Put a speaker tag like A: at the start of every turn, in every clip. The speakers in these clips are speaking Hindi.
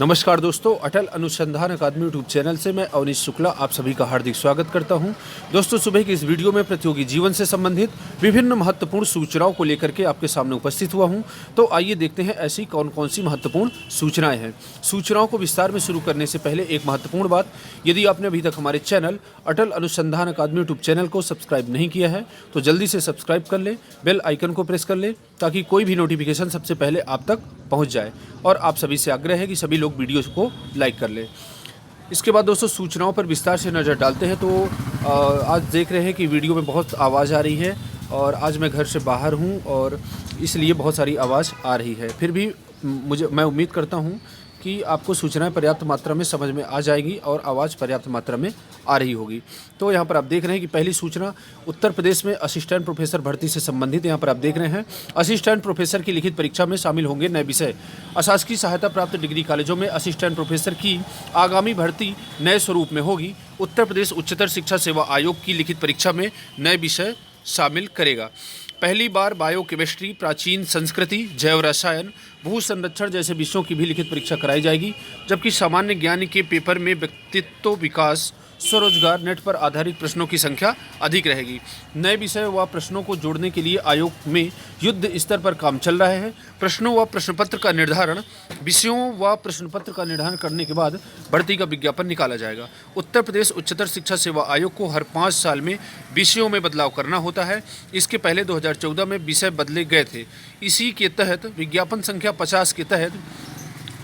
A: नमस्कार दोस्तों, अटल अनुसंधान अकादमी यूट्यूब चैनल से मैं अवनीश शुक्ला आप सभी का हार्दिक स्वागत करता हूं। दोस्तों, सुबह की इस वीडियो में प्रतियोगी जीवन से संबंधित विभिन्न महत्वपूर्ण सूचनाओं को लेकर के आपके सामने उपस्थित हुआ हूं। तो आइए देखते हैं ऐसी कौन कौन सी महत्वपूर्ण सूचनाएं हैं। सूचनाओं को विस्तार में शुरू करने से पहले एक महत्वपूर्ण बात, यदि आपने अभी तक हमारे चैनल अटल अनुसंधान अकादमी यूट्यूब चैनल को सब्सक्राइब नहीं किया है तो जल्दी से सब्सक्राइब कर ले, बेल आइकन को प्रेस कर ले ताकि कोई भी नोटिफिकेशन सबसे पहले आप तक पहुंच जाए। और आप सभी से आग्रह है कि सभी लोग वीडियो को लाइक कर लें। इसके बाद दोस्तों सूचनाओं पर विस्तार से नज़र डालते हैं। तो आज देख रहे हैं कि वीडियो में बहुत आवाज़ आ रही है और आज मैं घर से बाहर हूं और इसलिए बहुत सारी आवाज़ आ रही है। फिर भी मैं उम्मीद करता हूं कि आपको सूचनाएं पर्याप्त मात्रा में समझ में आ जाएगी और आवाज़ पर्याप्त मात्रा में आ रही होगी। तो यहाँ पर आप देख रहे हैं कि पहली सूचना उत्तर प्रदेश में असिस्टेंट प्रोफेसर भर्ती से संबंधित। यहाँ पर आप देख रहे हैं असिस्टेंट प्रोफेसर की लिखित परीक्षा में शामिल होंगे नए विषय। अशासकीय सहायता प्राप्त डिग्री कॉलेजों में असिस्टेंट प्रोफेसर की आगामी भर्ती नए स्वरूप में होगी। उत्तर प्रदेश उच्चतर शिक्षा सेवा आयोग की लिखित परीक्षा में नए विषय शामिल करेगा। पहली बार बायोकेमिस्ट्री, प्राचीन संस्कृति, जैव रसायन, भू संरक्षण जैसे विषयों की भी लिखित परीक्षा कराई जाएगी। जबकि सामान्य ज्ञान के पेपर में व्यक्तित्व विकास, स्वरोजगार, नेट पर आधारित प्रश्नों की संख्या अधिक रहेगी। नए विषय व प्रश्नों को जोड़ने के लिए आयोग में युद्ध स्तर पर काम चल रहा है। प्रश्नों व प्रश्नपत्र का निर्धारण, विषयों व प्रश्नपत्र का निर्धारण करने के बाद भर्ती का विज्ञापन निकाला जाएगा। उत्तर प्रदेश उच्चतर शिक्षा सेवा आयोग को हर 5 साल में विषयों में बदलाव करना होता है। इसके पहले 2014 में विषय बदले गए थे। इसी के तहत विज्ञापन संख्या 50 के तहत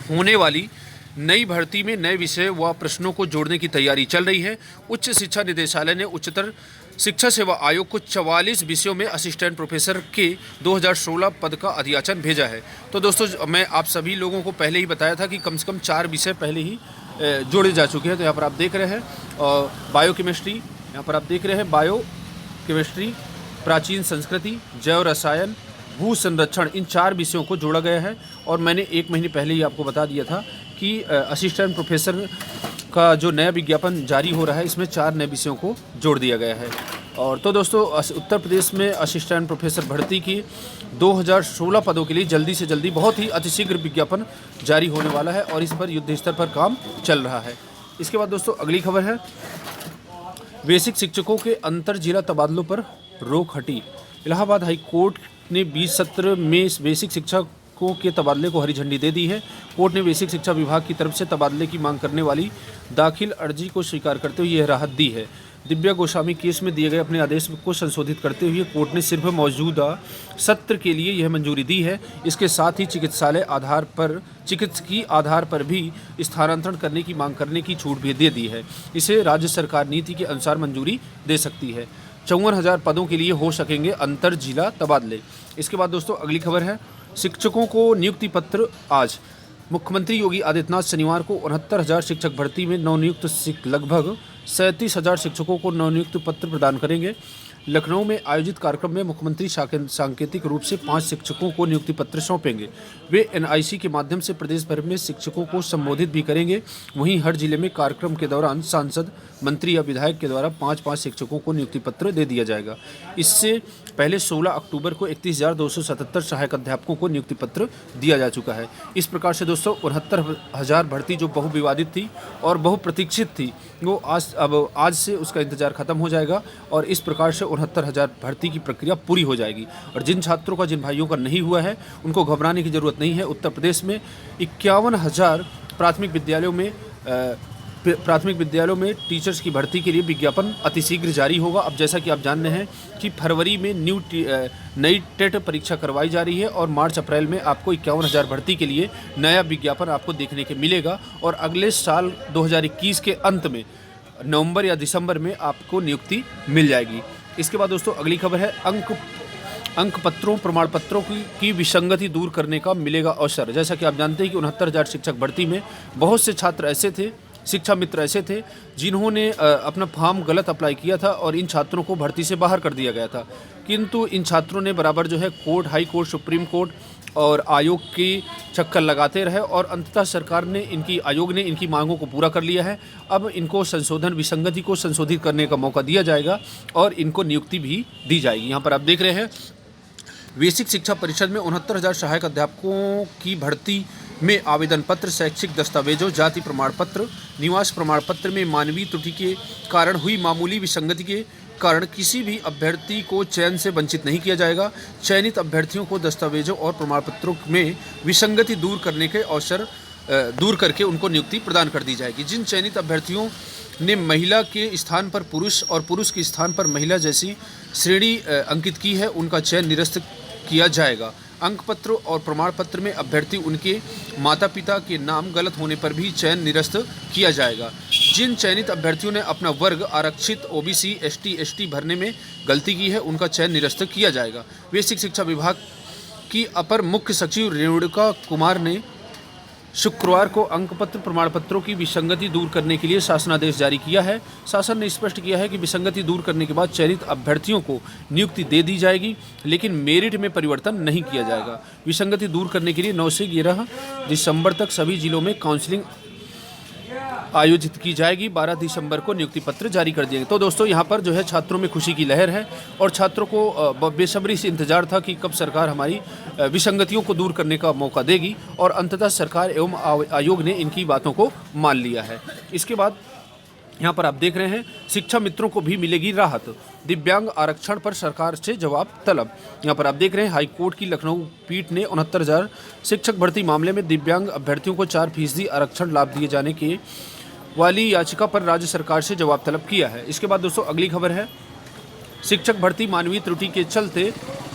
A: होने वाली नई भर्ती में नए विषय व प्रश्नों को जोड़ने की तैयारी चल रही है। उच्च शिक्षा निदेशालय ने उच्चतर शिक्षा सेवा आयोग को 44 विषयों में असिस्टेंट प्रोफेसर के 2016 पद का अधियाचन भेजा है। तो दोस्तों, मैं आप सभी लोगों को पहले ही बताया था कि कम से कम 4 विषय पहले ही जोड़े जा चुके हैं। तो यहाँ पर आप देख रहे हैं बायोकेमिस्ट्री, यहाँ पर आप देख रहे हैं बायोकेमिस्ट्री, प्राचीन संस्कृति, जैव रसायन, भू संरक्षण, इन 4 विषयों को जोड़ा गया है। और मैंने 1 महीने पहले ही आपको बता दिया था कि असिस्टेंट प्रोफेसर का जो नया विज्ञापन जारी हो रहा है इसमें 4 नए विषयों को जोड़ दिया गया है। और तो दोस्तों, उत्तर प्रदेश में असिस्टेंट प्रोफेसर भर्ती की 2016 पदों के लिए जल्दी से जल्दी बहुत ही अतिशीघ्र विज्ञापन जारी होने वाला है और इस पर युद्ध स्तर पर काम चल रहा है। इसके बाद दोस्तों अगली खबर है, बेसिक शिक्षकों के अंतर जिला तबादलों पर रोक हटी। इलाहाबाद हाई कोर्ट ने 20 सत्र में बेसिक शिक्षकों के तबादले को हरी झंडी दे दी है। कोर्ट ने बेसिक शिक्षा विभाग की तरफ से तबादले की मांग करने वाली दाखिल अर्जी को स्वीकार करते हुए यह राहत दी है। दिव्या गोस्वामी केस में दिए गए अपने आदेश को संशोधित करते हुए कोर्ट ने सिर्फ मौजूदा सत्र के लिए यह मंजूरी दी है। इसके साथ ही चिकित्सकीय आधार पर भी स्थानांतरण करने की मांग करने की छूट भी दे दी है। इसे राज्य सरकार नीति के अनुसार मंजूरी दे सकती है। 54,000 पदों के लिए हो सकेंगे अंतर जिला तबादले। इसके बाद दोस्तों अगली खबर है, शिक्षकों को नियुक्ति पत्र आज। मुख्यमंत्री योगी आदित्यनाथ शनिवार को 69,000 शिक्षक भर्ती में नवनियुक्त लगभग 37,000 शिक्षकों को नवनियुक्त पत्र प्रदान करेंगे। लखनऊ में आयोजित कार्यक्रम में मुख्यमंत्री सांकेतिक रूप से 5 शिक्षकों को नियुक्ति पत्र सौंपेंगे। वे एनआईसी के माध्यम से प्रदेश भर में शिक्षकों को संबोधित भी करेंगे। वहीं हर जिले में कार्यक्रम के दौरान सांसद, मंत्री या विधायक के द्वारा 5-5 शिक्षकों को नियुक्ति पत्र दे दिया जाएगा। इससे पहले 16 अक्टूबर को 31,277 सहायक अध्यापकों को नियुक्ति पत्र दिया जा चुका है। इस प्रकार से दोस्तों 69,000 भर्ती जो बहुविवादित थी और बहुप्रतीक्षित थी, वो आज से उसका इंतजार खत्म हो जाएगा और इस प्रकार से 69,000 भर्ती की प्रक्रिया पूरी हो जाएगी। और जिन छात्रों का, जिन भाइयों का नहीं हुआ है, उनको घबराने की ज़रूरत नहीं है। उत्तर प्रदेश में 51,000 प्राथमिक विद्यालयों में टीचर्स की भर्ती के लिए विज्ञापन अतिशीघ्र जारी होगा। अब जैसा कि आप जान रहे हैं कि फरवरी में नई टेट परीक्षा करवाई जा रही है और मार्च-अप्रैल में आपको 51,000 भर्ती के लिए नया विज्ञापन आपको देखने के मिलेगा। और अगले साल 2021 के अंत में नवंबर या दिसंबर में आपको नियुक्ति मिल जाएगी। इसके बाद दोस्तों अगली खबर है, अंक पत्रों, प्रमाण पत्रों की विसंगति दूर करने का मिलेगा अवसर। जैसा कि आप जानते हैं कि 69,000 शिक्षक भर्ती में बहुत से छात्र ऐसे थे, शिक्षा मित्र ऐसे थे जिन्होंने अपना फॉर्म गलत अप्लाई किया था और इन छात्रों को भर्ती से बाहर कर दिया गया था। किंतु इन छात्रों ने बराबर जो है court, high court, supreme court और आयोग की चक्कर लगाते रहे और अंततः आयोग ने इनकी मांगों को पूरा कर लिया है। अब इनको विसंगति को संशोधित करने का मौका दिया जाएगा और इनको नियुक्ति भी दी जाएगी। यहाँ पर आप देख रहे हैं बेसिक शिक्षा परिषद में 69,000 सहायक अध्यापकों की भर्ती में आवेदन पत्र, शैक्षिक दस्तावेजों, जाति प्रमाण पत्र, निवास प्रमाण पत्र में मानवीय त्रुटि के कारण हुई मामूली विसंगति के कारण किसी भी अभ्यर्थी को चयन से वंचित नहीं किया जाएगा। चयनित अभ्यर्थियों को दस्तावेजों और प्रमाण पत्रों में विसंगति दूर करके उनको नियुक्ति प्रदान कर दी जाएगी। जिन चयनित अभ्यर्थियों ने महिला के स्थान पर पुरुष और पुरुष के स्थान पर महिला जैसी श्रेणी अंकित की है, उनका चयन निरस्त किया जाएगा। अंक पत्र और प्रमाण पत्र में अभ्यर्थी उनके माता पिता के नाम गलत होने पर भी चयन निरस्त किया जाएगा। जिन चयनित अभ्यर्थियों ने अपना वर्ग आरक्षित ओबीसी एसटी भरने में गलती की है, उनका चयन निरस्त किया जाएगा। बेसिक शिक्षा विभाग की अपर मुख्य सचिव रेणुका कुमार ने शुक्रवार को अंक पत्र प्रमाण पत्रों की विसंगति दूर करने के लिए शासनादेश जारी किया है। शासन ने स्पष्ट किया है कि विसंगति दूर करने के बाद चयनित अभ्यर्थियों को नियुक्ति दे दी जाएगी, लेकिन मेरिट में परिवर्तन नहीं किया जाएगा। विसंगति दूर करने के लिए 9 से 11 दिसंबर तक सभी जिलों में काउंसलिंग आयोजित की जाएगी। 12 दिसंबर को नियुक्ति पत्र जारी कर दिए गए। तो दोस्तों, यहाँ पर जो है छात्रों में खुशी की लहर है और छात्रों को बेसब्री से इंतजार था कि कब सरकार हमारी विसंगतियों को दूर करने का मौका देगी, और अंततः सरकार एवं आयोग ने इनकी बातों को मान लिया है। इसके बाद यहाँ पर आप देख रहे हैं, शिक्षा मित्रों को भी मिलेगी राहत, दिव्यांग आरक्षण पर सरकार से जवाब तलब। यहाँ पर आप देख रहे हैं, हाईकोर्ट की लखनऊ पीठ ने 69,000 शिक्षक भर्ती मामले में दिव्यांग अभ्यर्थियों को 4% आरक्षण लाभ दिए जाने के वाली याचिका पर राज्य सरकार से जवाब तलब किया है। इसके बाद दोस्तों अगली खबर है, शिक्षक भर्ती मानवीय त्रुटि के चलते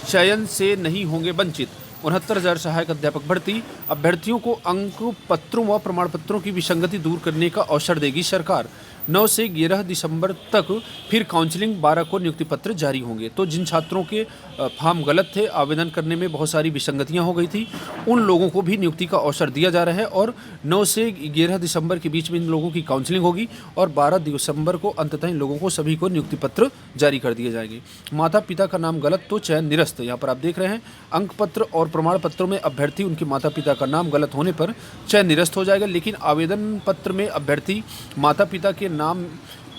A: चयन से नहीं होंगे वंचित। 69,000 सहायक अध्यापक भर्ती अभ्यर्थियों को अंक पत्रों व प्रमाण पत्रों की विसंगति दूर करने का अवसर देगी सरकार। 9 से 11 दिसंबर तक फिर काउंसलिंग, 12 को नियुक्ति पत्र जारी होंगे। तो जिन छात्रों के फॉर्म गलत थे, आवेदन करने में बहुत सारी विसंगतियां हो गई थी, उन लोगों को भी नियुक्ति का अवसर दिया जा रहा है और 9 से 11 दिसंबर के बीच में इन लोगों की काउंसलिंग होगी और 12 दिसंबर को अंततः इन लोगों को सभी को नियुक्ति पत्र जारी कर दिए जाएंगे। माता पिता का नाम गलत तो चयन निरस्त। यहाँ पर आप देख रहे हैं, अंक पत्र और प्रमाण पत्रों में अभ्यर्थी उनके माता पिता का नाम गलत होने पर चयन निरस्त हो जाएगा, लेकिन आवेदन पत्र में अभ्यर्थी माता पिता के नाम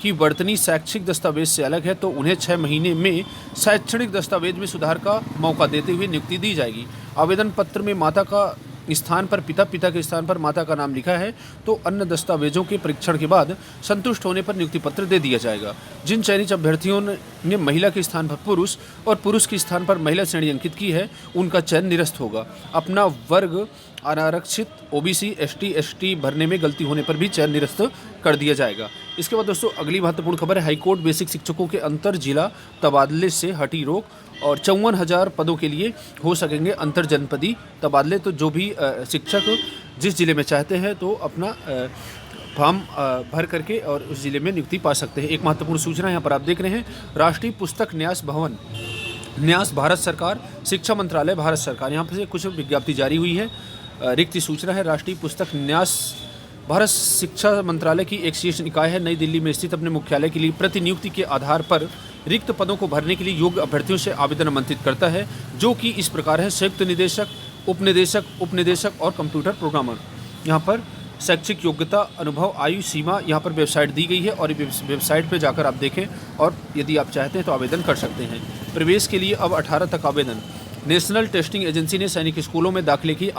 A: की वर्तनी शैक्षिक दस्तावेज से अलग है तो उन्हें 6 महीने में शैक्षणिक दस्तावेज में सुधार का मौका देते हुए नियुक्ति दी जाएगी। आवेदन पत्र में माता का स्थान पर पिता, पिता के स्थान पर माता का नाम लिखा है तो अन्य दस्तावेजों के परीक्षण के बाद संतुष्ट होने पर नियुक्ति पत्र दे दिया जाएगा। जिन चयनित अभ्यर्थियों ने महिला के स्थान पर पुरुष और पुरुष के स्थान पर महिला श्रेणी अंकित की है, उनका चयन निरस्त होगा। अपना वर्ग अनारक्षित ओबीसी एसटी भरने में गलती होने पर भी चयन निरस्त कर दिया जाएगा। इसके बाद दोस्तों अगली महत्वपूर्ण खबर है, हाईकोर्ट बेसिक शिक्षकों के अंतर जिला तबादले से हटी रोक और 54,000 पदों के लिए हो सकेंगे अंतर जनपदी तबादले। तो जो भी शिक्षक जिस जिले में चाहते हैं तो अपना फॉर्म भर करके और उस जिले में नियुक्ति पा सकते हैं। एक महत्वपूर्ण सूचना यहाँ पर आप देख रहे हैं, राष्ट्रीय पुस्तक न्यास भवन न्यास भारत सरकार, शिक्षा मंत्रालय भारत सरकार, यहाँ पर से कुछ विज्ञप्ति जारी हुई है। रिक्त सूचना है, राष्ट्रीय पुस्तक न्यास भारत शिक्षा मंत्रालय की एक शीर्ष निकाय है, नई दिल्ली में स्थित अपने मुख्यालय के लिए प्रतिनियुक्ति के आधार पर रिक्त पदों को भरने के लिए योग्य अभ्यर्थियों से आवेदन आमंत्रित करता है, जो कि इस प्रकार है, संयुक्त निदेशक, उपनिदेशक और कंप्यूटर प्रोग्रामर। यहाँ पर शैक्षिक योग्यता, अनुभव, आयु सीमा यहाँ पर वेबसाइट दी गई है और वेबसाइट पर जाकर आप देखें और यदि आप चाहते हैं तो आवेदन कर सकते हैं। प्रवेश के लिए अब 18 तक आवेदन। नेशनल टेस्टिंग एजेंसी ने सैनिक स्कूलों में दाखिले की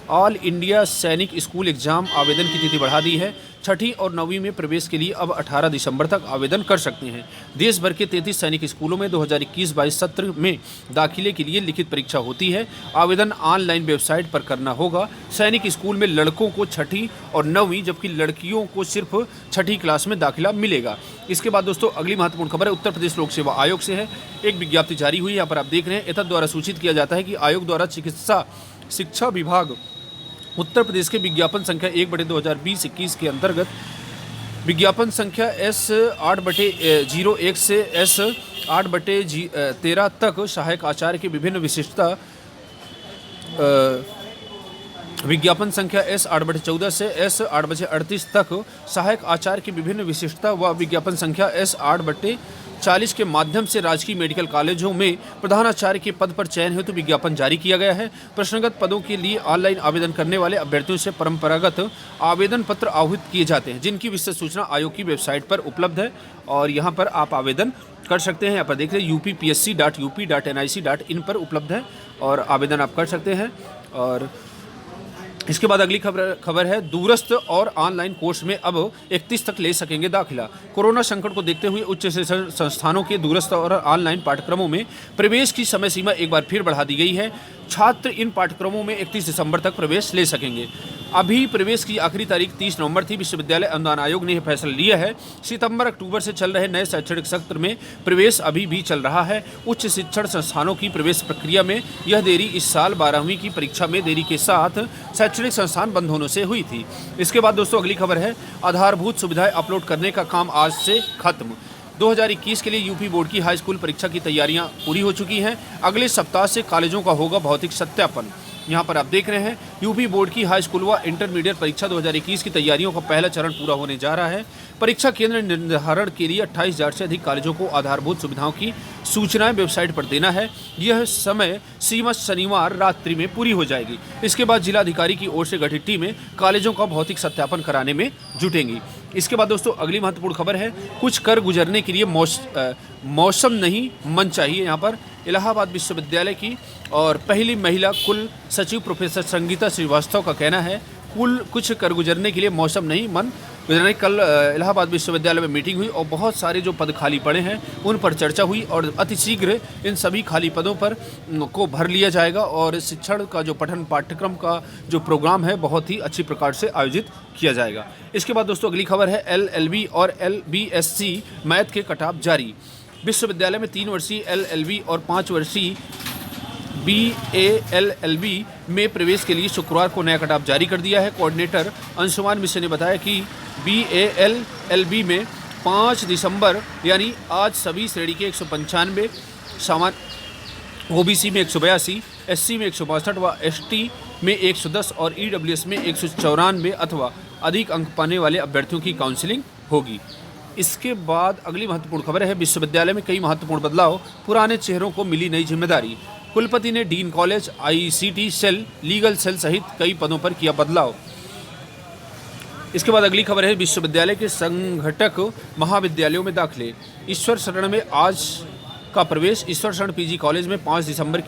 A: ऑल इंडिया सैनिक स्कूल एग्जाम आवेदन की तिथि बढ़ा दी है। 6ठी और 9वीं में प्रवेश के लिए अब 18 दिसंबर तक आवेदन कर सकते हैं। देश भर के 33 सैनिक स्कूलों में 2021-22 सत्र में दाखिले के लिए लिखित परीक्षा होती है। आवेदन ऑनलाइन वेबसाइट पर करना होगा। सैनिक स्कूल में लड़कों को 6ठी और 9वीं जबकि लड़कियों को सिर्फ 6ठी क्लास में दाखिला मिलेगा। इसके बाद दोस्तों अगली महत्वपूर्ण खबर है, उत्तर प्रदेश लोक सेवा आयोग से है। एक विज्ञप्ति जारी हुई, यहाँ पर आप देख रहे हैं, एतद द्वारा सूचित किया जाता है कि आयोग द्वारा चिकित्सा शिक्षा विभाग उत्तर प्रदेश के विज्ञापन संख्या 1/2020-21 के अंतर्गत विज्ञापन संख्या S8/01 से S8/13 तक सहायक आचार्य की विभिन्न विशिष्टता, विज्ञापन संख्या S8/14 से S8/38 तक सहायक आचार्य की विभिन्न विशिष्टता व विज्ञापन संख्या S8/44 40 के माध्यम से राजकीय मेडिकल कॉलेजों में प्रधानाचार्य के पद पर चयन हेतु विज्ञापन जारी किया गया है। प्रश्नगत पदों के लिए ऑनलाइन आवेदन करने वाले अभ्यर्थियों से परंपरागत आवेदन पत्र आहूत किए जाते हैं, जिनकी विस्तृत सूचना आयोग की वेबसाइट पर उपलब्ध है और यहाँ पर आप आवेदन कर सकते हैं। यहाँ पर देख रहे हैं uppsc.up.nic.in पर उपलब्ध है और आवेदन आप कर सकते हैं। और इसके बाद अगली खबर है, दूरस्थ और ऑनलाइन कोर्स में अब 31 तक ले सकेंगे दाखिला। कोरोना संकट को देखते हुए उच्च शिक्षण संस्थानों के दूरस्थ और ऑनलाइन पाठ्यक्रमों में प्रवेश की समय सीमा एक बार फिर बढ़ा दी गई है। छात्र इन पाठ्यक्रमों में 31 दिसंबर तक प्रवेश ले सकेंगे। अभी प्रवेश की आखिरी तारीख 30 नवंबर थी। विश्वविद्यालय अनुदान आयोग ने यह फैसला लिया है। सितंबर अक्टूबर से चल रहे नए शैक्षणिक सत्र में प्रवेश अभी भी चल रहा है। उच्च शिक्षण संस्थानों की प्रवेश प्रक्रिया में यह देरी इस साल 12वीं की परीक्षा में देरी के साथ शैक्षणिक संस्थान बंद होने से हुई थी। इसके बाद दोस्तों अगली खबर है, आधारभूत सुविधाएं अपलोड करने का काम आज से खत्म। 2021 के लिए यूपी बोर्ड की हाई स्कूल परीक्षा की तैयारियां पूरी हो चुकी हैं। अगले सप्ताह से कॉलेजों का होगा भौतिक सत्यापन। यहाँ पर आप देख रहे हैं, यूपी बोर्ड की हाई स्कूल व इंटरमीडिएट परीक्षा 2021 की तैयारियों का पहला चरण पूरा होने जा रहा है। परीक्षा केंद्र निर्धारण के लिए 28,000 से अधिक कॉलेजों को आधारभूत सुविधाओं की सूचनाएं वेबसाइट पर देना है। यह समय सीमा शनिवार रात्रि में पूरी हो जाएगी। इसके बाद जिलाधिकारी की ओर से गठित टीमें कॉलेजों का भौतिक सत्यापन कराने में जुटेंगी। इसके बाद दोस्तों अगली महत्वपूर्ण खबर है, कुछ कर गुजरने के लिए मौसम नहीं मन चाहिए। यहाँ पर इलाहाबाद विश्वविद्यालय की और पहली महिला कुल सचिव प्रोफेसर संगीता श्रीवास्तव का कहना है, कुछ कर गुजरने के लिए मौसम नहीं मन गुजरने। कल इलाहाबाद विश्वविद्यालय में मीटिंग हुई और बहुत सारे जो पद खाली पड़े हैं उन पर चर्चा हुई और अतिशीघ्र इन सभी खाली पदों पर को भर लिया जाएगा और शिक्षण का जो पठन पाठ्यक्रम का जो प्रोग्राम है बहुत ही अच्छी प्रकार से आयोजित किया जाएगा। इसके बाद दोस्तों अगली खबर है, LLB और LBSc मैथ के कटऑफ जारी। विश्वविद्यालय में 3 वर्षीय LLB और 5 वर्षीय BALLB में प्रवेश के लिए शुक्रवार को नया कटऑफ जारी कर दिया है। कोऑर्डिनेटर अंशुमान मिश्र ने बताया कि BALLB में 5 दिसंबर यानी आज सभी श्रेणी के 195, सामान्य OBC में 182, SC में 162 व ST में 110 और EWS में 194 अथवा अधिक अंक पाने वाले अभ्यर्थियों की काउंसलिंग होगी। इसके बाद अगली महत्वपूर्ण खबर है, विश्वविद्यालय में कई महत्वपूर्ण बदलाव, पुराने चेहरों को मिली नई जिम्मेदारी। कुलपति ने dean college, ICT cell, legal cell सहित कई पदों पर किया बदलाव। इसके बाद अगली खबर है, विश्वविद्यालय के संघटक महाविद्यालयों में दाखिले। ईश्वर शरण में आज का प्रवेश। ईश्वर शरण PG कॉलेज में 5 दिसंबर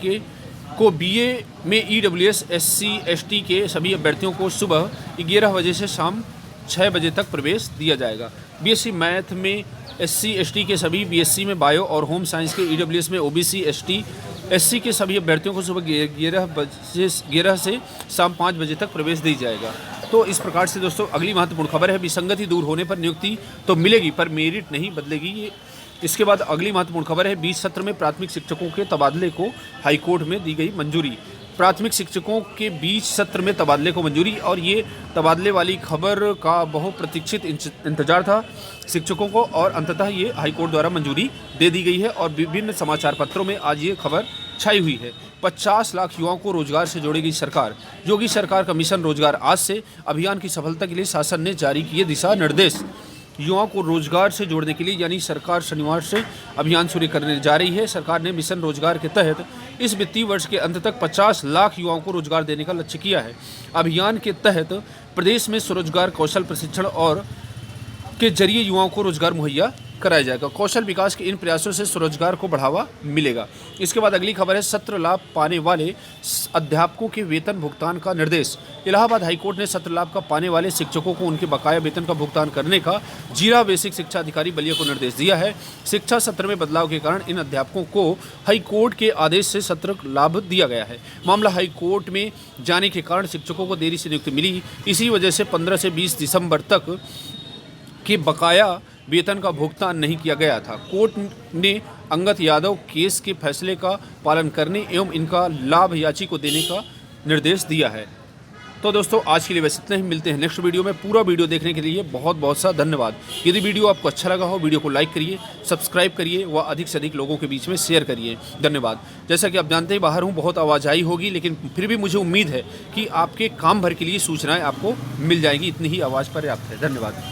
A: को BA में EWS SC ST के सभी अभ्यर्थियों को सुबह 11 बजे से शाम 6 बजे तक प्रवेश दिया जाएगा। BSc मैथ में SC ST के सभी, BSc में बायो और होम साइंस के EWS में OBC ST SC के सभी अभ्यर्थियों को सुबह 11 से शाम 5 बजे तक प्रवेश दी जाएगा। तो इस प्रकार से दोस्तों अगली महत्वपूर्ण खबर है, विसंगति दूर होने पर नियुक्ति तो मिलेगी पर मेरिट नहीं बदलेगी। इसके बाद अगली महत्वपूर्ण खबर है, 20 सत्र में प्राथमिक शिक्षकों के तबादले को हाईकोर्ट में दी गई मंजूरी। प्राथमिक शिक्षकों के 20 सत्र में तबादले को मंजूरी और ये तबादले वाली खबर का बहुप्रतीक्षित इंतजार था शिक्षकों को और अंततः ये हाईकोर्ट द्वारा मंजूरी दे दी गई है और विभिन्न समाचार पत्रों में आज ये खबर छाई हुई है। 50 लाख युवाओं को रोजगार से जोड़ेगी सरकार। योगी सरकार का मिशन रोजगार आज से अभियान की सफलता के लिए शासन ने जारी किए दिशा निर्देश। युवाओं को रोजगार से जोड़ने के लिए यानी सरकार शनिवार से अभियान शुरू करने जा रही है। सरकार ने मिशन रोजगार के तहत इस वित्तीय वर्ष के अंत तक 50 लाख युवाओं को रोजगार देने का लक्ष्य किया है। अभियान के तहत प्रदेश में स्वरोजगार कौशल प्रशिक्षण और के जरिए युवाओं को रोजगार मुहैया कराया जाएगा। कौशल विकास के इन प्रयासों से स्वरोजगार को बढ़ावा मिलेगा। इसके बाद अगली खबर है, सत्र लाभ पाने वाले अध्यापकों के वेतन भुगतान का निर्देश। इलाहाबाद हाईकोर्ट ने सत्र लाभ का पाने वाले शिक्षकों को उनके बकाया वेतन का भुगतान करने का जिला बेसिक शिक्षा अधिकारी बलिया को निर्देश दिया है। शिक्षा सत्र में बदलाव के कारण इन अध्यापकों को हाईकोर्ट के आदेश से सत्र लाभ दिया गया है। मामला हाईकोर्ट में जाने के कारण शिक्षकों को देरी से नियुक्ति मिली। इसी वजह से 15 से 20 दिसंबर तक के बकाया वेतन का भुगतान नहीं किया गया था। कोर्ट ने अंगत यादव केस के फैसले का पालन करने एवं इनका लाभ याची को देने का निर्देश दिया है। तो दोस्तों आज के लिए बस इतना ही, मिलते हैं नेक्स्ट वीडियो में। पूरा वीडियो देखने के लिए बहुत बहुत सा धन्यवाद। यदि वीडियो आपको अच्छा लगा हो, वीडियो को लाइक करिए, सब्सक्राइब करिए व अधिक से अधिक लोगों के बीच में शेयर करिए। धन्यवाद। जैसा कि आप जानते हैं बाहर हूँ, बहुत आवाजाही होगी, लेकिन फिर भी मुझे उम्मीद है कि आपके काम भर के लिए सूचनाएँ आपको मिल जाएंगी। इतनी ही आवाज़ पर्याप्त है। धन्यवाद।